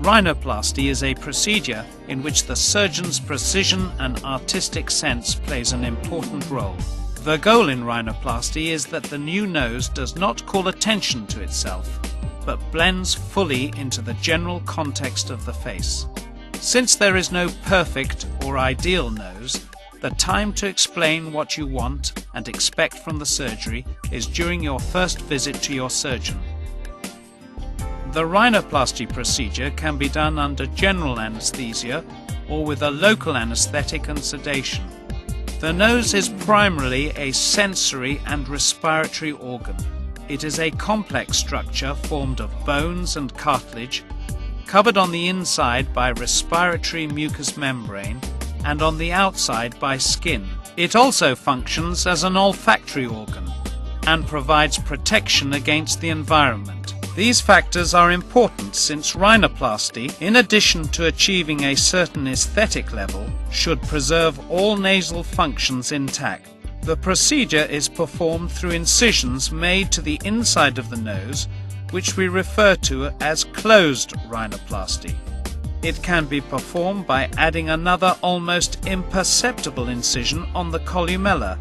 Rhinoplasty is a procedure in which the surgeon's precision and artistic sense plays an important role. The goal in rhinoplasty is that the new nose does not call attention to itself, but blends fully into the general context of the face. Since there is no perfect or ideal nose, the time to explain what you want and expect from the surgery is during your first visit to your surgeon. The rhinoplasty procedure can be done under general anesthesia or with a local anesthetic and sedation. The nose is primarily a sensory and respiratory organ. It is a complex structure formed of bones and cartilage, covered on the inside by respiratory mucous membrane and on the outside by skin. It also functions as an olfactory organ and provides protection against the environment. These factors are important since rhinoplasty, in addition to achieving a certain aesthetic level, should preserve all nasal functions intact. The procedure is performed through incisions made to the inside of the nose, which we refer to as closed rhinoplasty. It can be performed by adding another almost imperceptible incision on the columella,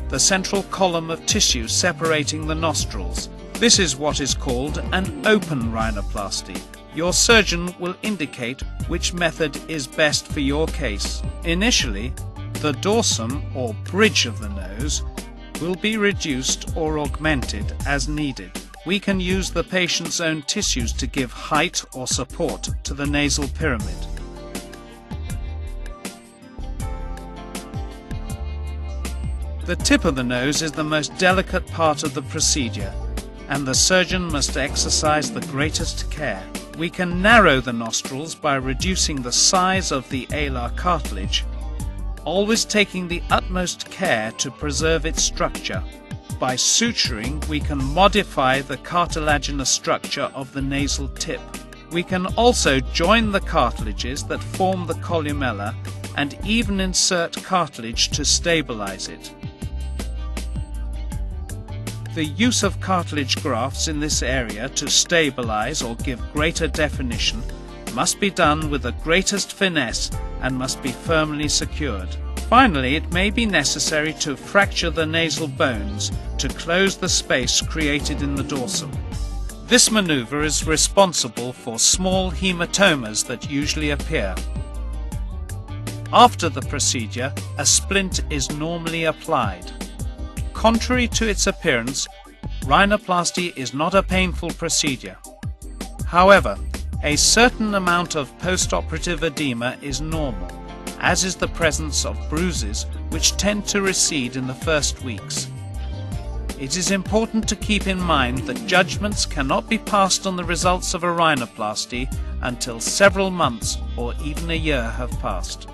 the central column of tissue separating the nostrils. This is what is called an open rhinoplasty. Your surgeon will indicate which method is best for your case. Initially, the dorsum or bridge of the nose will be reduced or augmented as needed. We can use the patient's own tissues to give height or support to the nasal pyramid. The tip of the nose is the most delicate part of the procedure, and the surgeon must exercise the greatest care. We can narrow the nostrils by reducing the size of the alar cartilage, always taking the utmost care to preserve its structure. By suturing, we can modify the cartilaginous structure of the nasal tip. We can also join the cartilages that form the columella and even insert cartilage to stabilize it. The use of cartilage grafts in this area to stabilize or give greater definition must be done with the greatest finesse and must be firmly secured. Finally, it may be necessary to fracture the nasal bones to close the space created in the dorsum. This maneuver is responsible for small hematomas that usually appear. After the procedure, a splint is normally applied. Contrary to its appearance, rhinoplasty is not a painful procedure. However, a certain amount of post-operative edema is normal, as is the presence of bruises which tend to recede in the first weeks. It is important to keep in mind that judgments cannot be passed on the results of a rhinoplasty until several months or even a year have passed.